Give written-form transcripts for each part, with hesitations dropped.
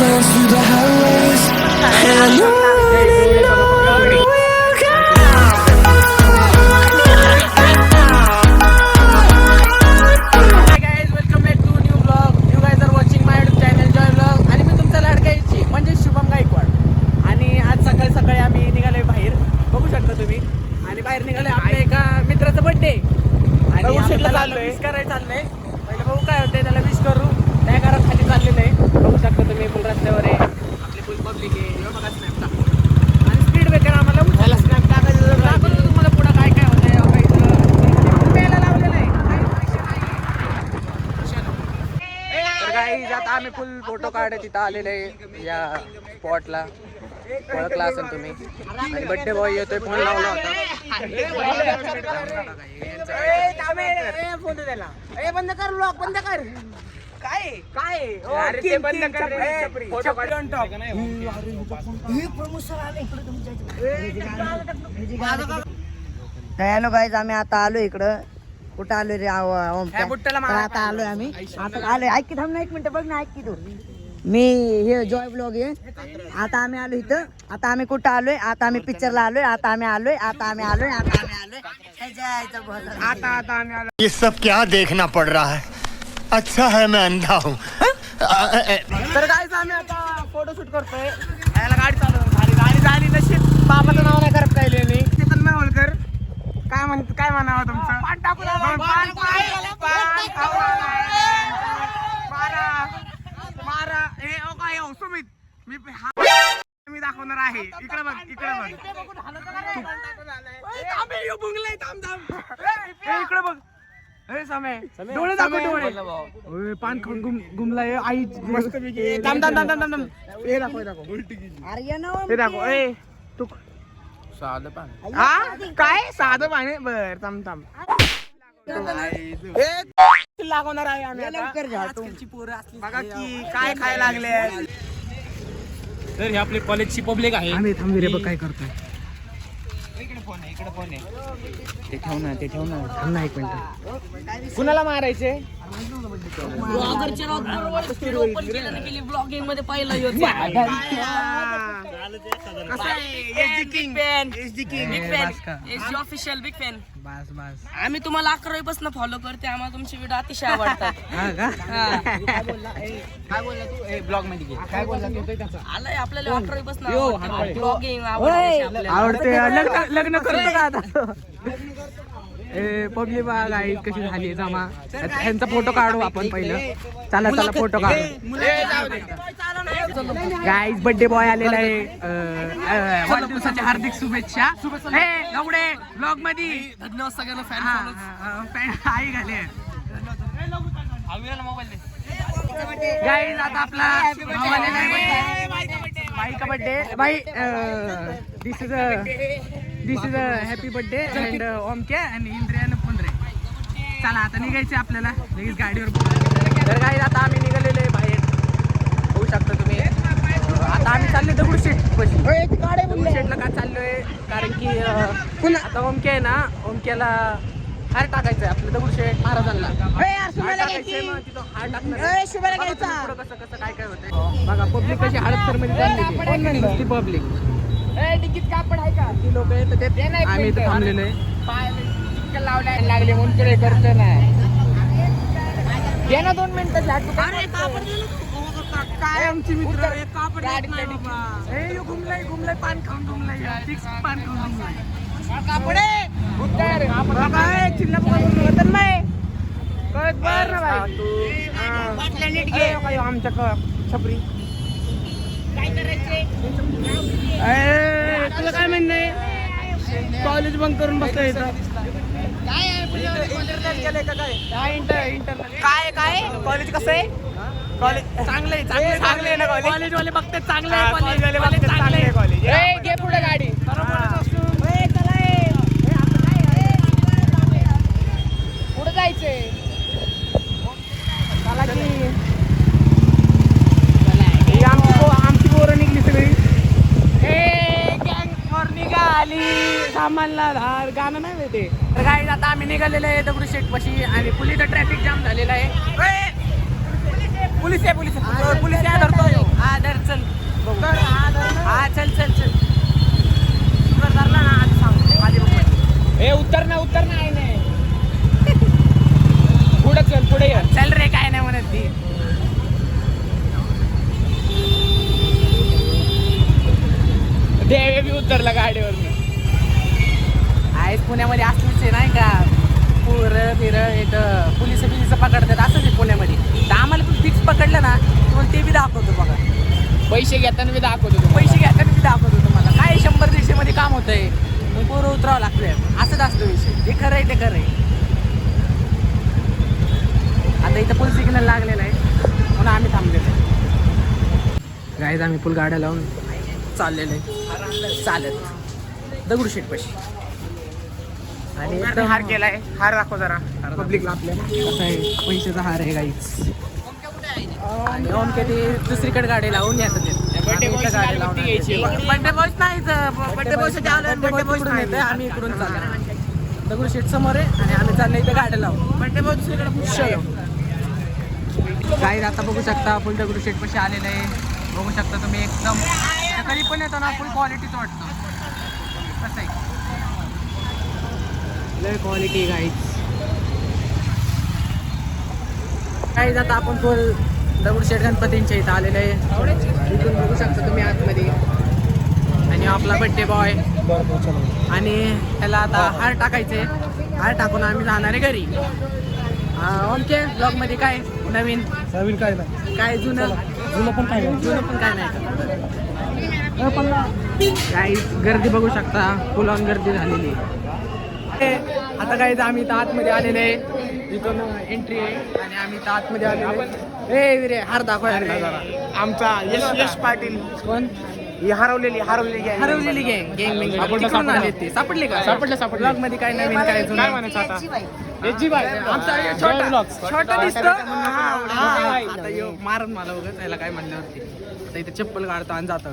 dance through the highways, and on we'll go. Hi guys, welcome back to new vlog. You guys are watching my YouTube channel Joy Vlog. आणि मी तुमचा लाडकायची म्हणजे शुभम गायकवाड. आणि आज सकाळी सकाळी आम्ही निघालोय बाहेर, बघू शकता तुम्ही. आणि बाहेर निघालोय आपल्या एका मित्राचा बर्थडे आणि त्याला विश करायला चाललंय. पहिले बघू काय होतंय, त्याला विश करू. त्या घरात खाली चाललेलं आहे, बघू शकता तुम्ही. फुल रस्त्यावर आहे, आपली फुल पब्लिक आहे. बघा स्नॅप टाकतो आणि स्पीड ब्रेकर आम्हाला उठायला स्नॅप टाकायचं. दाखवतो तुम्हाला पुढं काय काय होतंय. प्यायला लावलेलं आहे, तर काही आता आम्ही फुल फोटो काढत तिथं आलेले आहे या स्पॉटला. ओळखला असेल तुम्ही. आणि बर्थडे बॉय येतोय, फोन लावला होता. बंद कर ब्लॉग, बंद कर. काय काय ते बंद कर. हॅलो गाईज, आम्ही आता आलो इकडं. कुठं आलो रे? आता आलोय आम्ही. आता आलोय. ऐक की, थांब ना 1 मिनिट. बघ ना, ऐक की तू. मी हे जॉय ब्लॉग आहे. आता आम्ही आलो इथं. आता आम्ही कुठं आलोय? आता आम्ही पिक्चरला आलोय. आता आम्ही आलोय. आता आम्ही आलोय. ये सब क्या देखना पड़ रहा है? अच्छा है मैं अंधा हूँ. तर गाईज आम्ही आता फोटोशूट करतोय. याला गाडी चालवून गाडी झाली नशीब. बाबाचं नाव नाही करत काय मी. चेतन होळकर. काय म्हणावं तुमचं? मारा हे काय सुमित. मी दाखवणार आहे. इकडे बघ, इकडे बघ. इकडे बघ. डोळे दाखव, डोळे. पान खाऊन गुमलाय आई मस्त. हे दाखव. ए तू साधं पाणी. हा काय साधं पाणी? बर थांब. लागवणार आहे आम्ही आता. बघा की काय खायला लागले. तर हे आपले कॉलेजची पब्लिक आहे. आम्ही थांबी रे, बघ काय करतोय. ते ठेव ना थांब ना 1 मिनिट. कुणाला मारायचे? ब्लॉगिंग मध्ये पाहिलं ऑफिशियल बिग फॅन. बस बस. आम्ही तुम्हाला 11वी पासून फॉलो करते. आम्हाला तुमचे व्हिडिओ अतिशय आवडतात. काय बोलला तू? ब्लॉग मध्ये घे. काय बोलला तू? आलाय आपल्याला 11वी पासून ब्लॉगिंग आवडते. लग्न करतो का आता? पब्लिक बघा कशी झाली जमा. ह्यांचा फोटो काढू आपण पहिलं. चला फोटो काढू. गाईज बर्थडे बॉय आलेला आहे. वाढदिवसाच्या हार्दिक शुभेच्छा. एवढे ब्लॉग मध्ये धन्यवाद सगळ्यांना. फॅन आई घाले. गाईज आता आपला भाऊ आलेला आहे. बाई का बर्थडे. बाई this is a happy birthday and ओमके अँड इंद्रियान पुंद्रे. चला आता निघायचे आपल्याला लगेच गाडीवर. तर गाईज आता आम्ही निघालेलो आहे बाहेर, होऊ शकता तुम्ही. आता आम्ही चाललोय दगडूशेठ दगडूशेठला का चाललोय? कारण की आता ओमके आहे ना, ओमक्याला हार टाकायचंय आपलं दगडूशेठ महाराजांना. कसं काय होतंय बघा. पब्लिक कशी हडपसर मध्ये ती पब्लिक. तिकीट कापड आहे का? ती लोक आहेत ते. आम्ही इथं थांबलेलो आहे. लावले लागले म्हणून तुला करतो नाही. घे ना 2 मिनिटं. काय आमची मित्र घुमलाय पान खाऊन घुमलाय. फिक्स पान खाऊन घुमलाय. कापड आमच्या छपरी. तुला काय म्हणणं आहे? कॉलेज बंक करून बसला इथं. काय कॉलेज कसं आहे? कॉलेज चांगलं आहे ना. कॉलेज वाले बघतात चांगलं आहे. कॉलेज चांगलं आहे. कॉलेज घे पुढे गाडी. पुढे जायचंय. आमची पोरं निघली सगळी. निघाली सामानला धार. गाणं नाही माहिती. तर काही आता आम्ही निघालेलो आहे दगडूशेठ पाशी. आणि पुलिस ट्रॅफिक जाम झालेला आहे. पोलीस आहे धरतो. हा धर. उतरला गाडीवरून. आहेच पुण्यामध्ये असलीच आहे नाही का, पुरं बिरं इथं पोलिस पकडतात असंच आहे पुण्यामध्ये. तर आम्हाला पण फिक्स पकडलं ना तुम्हाला ते बी दाखवतो बघा. पैसे घेताना मी दाखवतो तुम्हाला. पैसे घेताना बी दाखवतो तुम्हाला. काय 100-150 मध्ये काम होतंय, मग पोरं उतरावं लागतं. असंच असतं विषय. जे खरं आहे ते खरं आहे. आता इथं फुल सिग्नल लागलेला आहे म्हणून आम्ही थांबलेलो आहे. गाईज आम्ही फुल गाड्या लावून चाललेलो आहे चालत दगडूशेठ पाशी. आणि एकदम हार केलाय. हार दाखव जरा पब्लिकला आपल्या कसं आहे, पैशाचा हार आहे गाईच. आणि ओमके ते दुसरीकडे गाडी लावून येतात. बर्थडे बॉयची गाडी लावून घ्यायची. बर्थडे बॉयच नाही, बर्थडे बॉयसाठी येतोय. आम्ही इकडून चाललो. दगडूशेठ समोर आहे आणि आम्ही चाललो इथे गाडी लावून. बर्थडे बॉय दुसरीकडे गाईज आता बघू शकता फुल दगडूशेठ पाशी आलेलं आहे. बघू शकता तुम्ही एकदम कधी पण येतो ना फुल क्वालिटीच वाटतं. कसं आहे लय क्वालिटी गाईज. गाईज आता आपण फुल दगडूशेठ गणपतींच्या इथं आलेलं आहे. इथून बघू शकता तुम्ही आतमध्ये. आणि आपला बड्डे बॉय आणि त्याला आता हार टाकायचे. हार टाकून आम्ही जाणार आहे घरी. ओमके ब्लॉग मध्ये काय नवीन काय नाही, काय जुनं पण काय काही गर्दी बघू शकता. फुल ऑन गर्दी झालेली आहे. आता काय आम्ही इथं आतमध्ये आलेले आहे. इथून एंट्री आहे आणि आम्ही इथं आतमध्ये आलेलो आहे. ए विरे हार दाखवायला जरा. आमचा यश पाटील. कोण हरवलेली गँग तिकडून आले ते. सापडले का? सापडलं. ब्लॉग मध्ये काय नवीन काय जुनं काय म्हणायचं आता? आमचा छोटा दिसतो. आता यो मारन मला बघत याला काय म्हणल्यावरती. आता इथे चप्पल काढतो आणि जातो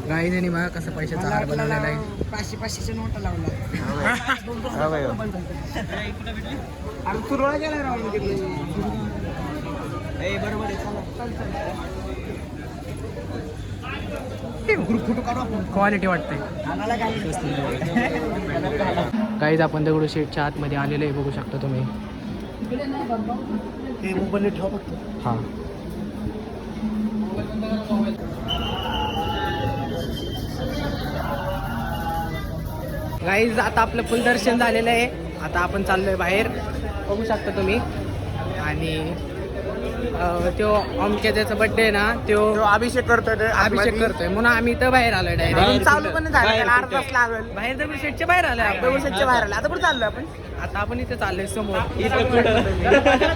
गाईज. आणि बघा कसं पैशाचा हार बनवलेला आहे. 500-500च्या नोटा लावला. अरे तुरळा गेला राहून बरोबर ग्रुप फोटो काढू आपण. क्वालिटी वाटते गाईज. आपण दगडूशेठच्या आतमध्ये आलेले आहे बघू शकता तुम्ही. हां गाईज आता आपलं फुल दर्शन झालेलं आहे. आता आपण चाललोय बाहेर बघू शकता तुम्ही. आणि तो ओमके ज्याचा बर्थडे ना तो अभिषेक करतोय म्हणून आम्ही इथं बाहेर आलोय डायरेक्ट. चालू पण झालं अर्धा तास लागेल. बाहेर दगडूशेठच्या बाहेर आलोय आपण. दगडूशेठच्या बाहेर आलं. आता कुठे चाललो आपण? आता आपण इथे चाललोय समोर.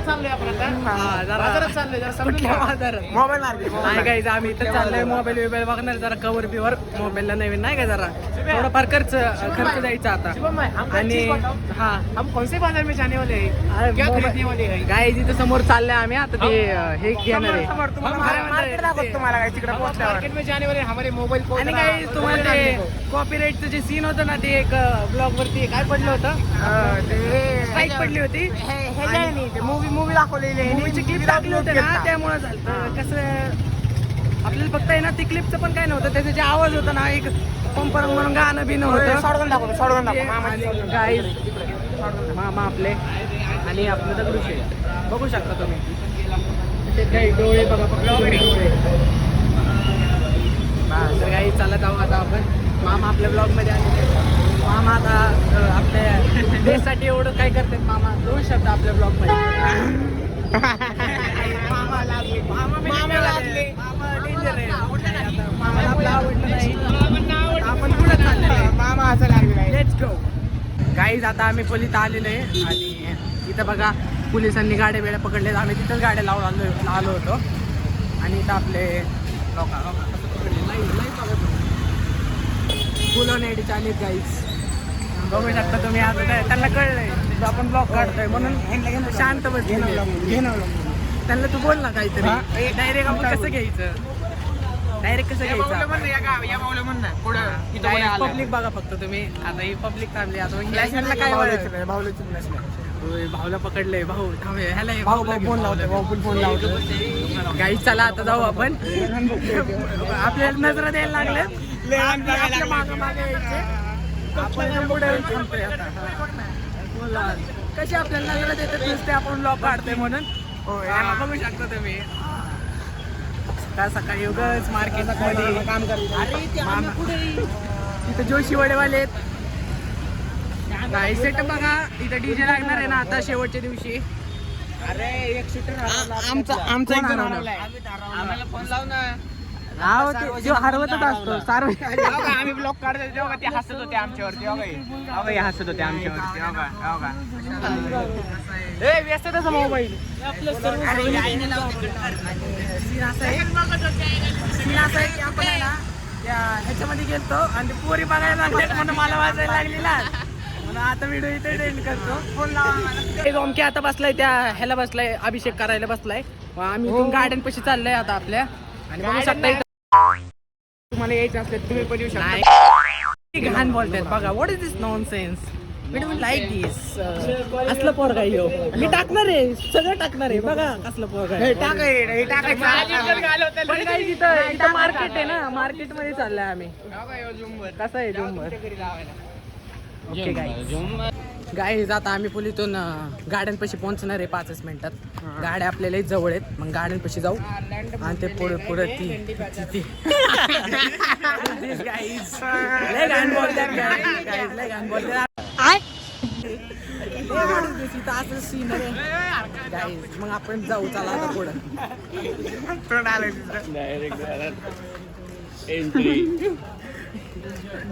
चाललोय आपण आता. हा जरा बाजारात चाललोय जरा समजून कुठल्या घ्या. बाजारात? Mobile market. नाही गाईज आम्ही इथं चाललोय मोबाईल बघणार. जरा कवर बिवर मोबाईलला नवीन नाही का जरा थोडाफार खर्च द्यायचा आता. आणि हा हम कौन से बाजार में जाने वाले हैं? क्या खरीदने वाले हैं? गाईज इथं समोर चाललंय आम्ही. आता ते हे घेणार आहे. मार्केट दाखवतो तुम्हाला काय तिकडे पोहोचल्यावर. मार्केट में जाने वाले हमारे मोबाईल को. आणि काही तुम्हाला ते कॉपीराईटचं जे सीन होतं ना ते एक ब्लॉग वरती काय पडलं होतं, स्ट्राईक पडली होती. मूवी दाखवलेली आहे. मूवीचे क्लिप टाकले होते ना त्यामुळे झालं. कसं आपल्याला फक्त आहे ना ते क्लिपचं पण काय नव्हतं. त्याचा जे आवाज होता ना एक पंपर म्हणून गाणं बिणं होतं. सोडून आणि गाईज मामा आपले आणि आपलं दगडूशेठ बघू शकता तुम्ही. ते काही डोळे बघा फक्त डोळे. तर काही चालत आहोत आता आपण. मामा आपल्या ब्लॉग मध्ये आलेले. मामा आता आपल्या देशासाठी एवढं काय करतात. मामा दोन शब्द आपल्या ब्लॉग मध्ये. मामाला आपलं आवडलं नाही. आपण पुढे चाललेलं आहे. मामा असं लागले. Let's go guys. आता आम्ही पोलीस आलेलो आहे आणि इथं बघा पोलिसांनी गाड्या बिड्या पकडले. आम्ही तिथंच गाड्या लावून आलो होतो. आणि इथं आपले लोक फुलं नेडीचे आलेत गाईज. बघू शकता तुम्ही. आता त्यांना कळलंय आपण ब्लॉग काढतोय म्हणून शांत बसले. त्यांना तू बोल ना काहीतरी. डायरेक्ट आपण कसं घ्यायचं. पब्लिक बघा फक्त तुम्ही. आता ही पब्लिक थांबली. आता काय भाऊला पकडलंय. भाऊ ह्याला फोन लावतो. गाईज चला आता जाऊ आपण. आपल्याला नजर द्यायला लागले. कशी आपल्याला नजर देतात नुसते आपण ब्लॉग काढतोय म्हणून. बघू शकता तुम्ही. सकाळी उगाच मार्केट मध्ये काम करतो. इथं जोशी वडेवाले आहेत. काय सेटअप बघा, इथं डीजे लागणार आहे ना आता शेवटच्या दिवशी. अरे एक शूटर आमचा एक जण हरवलाय. आम्हाला फोन लाव ना. हा जो हरवतच असतो सारं. आम्ही ब्लॉक काढतो तेव्हा ते हसत होते आमच्यावरती. हे हसत होते आमच्यावरती. ए व्यस्त तसा मोबाईल. सीन असा आहे की आपण आहे ना ह्याच्यामध्ये गेलतो आणि पोरी बघायला लागले म्हणून मला वाजायला लागलेला. म्हणून आता व्हिडिओ इथे एंड करतो. फोन लावा. ओमके आता बसलाय त्या ह्याला बसलाय, अभिषेक करायला बसलाय. आम्ही इथून गार्डन पाशी चाललोय आता आपल्या. आणि बघू शकता इथं तुम्हाला यायचं असलं तुम्ही पण येऊ शकता. नाही घाण बोलतात बघा. What is this nonsense? We don't like this. असलं पोरगा ह्यो. मी टाकणार आहे, सगळं टाकणार आहे. बघा कसलं पोरगा आहे. पण काय इथं मार्केट आहे ना, मार्केट मध्ये चाललोय आम्ही. कसं आहे झुंबर? ओके गाईज आता आम्ही पुलीतून गार्डन पाशी पोहोचणार आहे 5 मिनिटात. गाड्या आपल्याला जवळ आहेत, मग गार्डन पाशी जाऊ आणि ते पुढे ती लय घाण बोलतात guys, लय घाण बोलतात. इथं असं सीन आहे guys. मग आपण जाऊ, चला आता पुढं.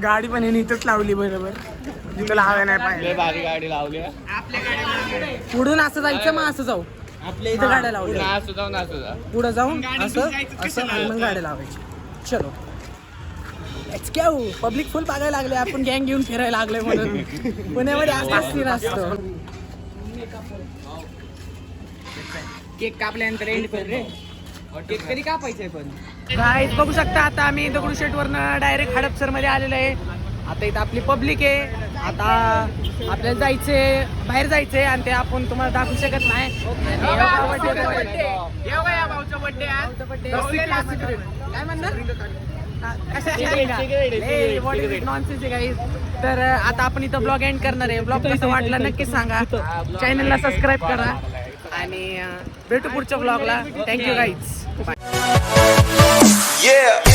गाडी पण यांनी इथंच लावली बरोबर. तिथं लावायला नाही पाहिजे. भारी गाडी लावली. पुढून असं जायचं, मग असं जाऊ. आपल्या इथं गाड्या लावल्या, पुढं जाऊन असं असं आणि मग गाड्या लावायची. चलो लेट्स गो. पब्लिक फुल बघायला लागले, आपण गँग घेऊन फिरायला लागले म्हणून. पुण्यामध्ये असं सीन असतो. केक कापल्यानंतर एंड कर रे. केक कधी कापायचंय पण. गाईज बघू शकता आता आम्ही दगडूशेठवरनं डायरेक्ट हडपसर मध्ये आलेलो आहे. आता इथं आपली पब्लिक आहे. आता आपल्याला जायचंय, बाहेर जायचंय आणि ते आपण तुम्हाला दाखवू शकत नाही. काय म्हणणार? तर आता आपण इथं ब्लॉग एंड करणार आहे. ब्लॉग कसा वाटला नक्की सांगा. चॅनलला सबस्क्राईब करा आणि भेटू पुढच्या ब्लॉगला. Thank you guys. Yeah.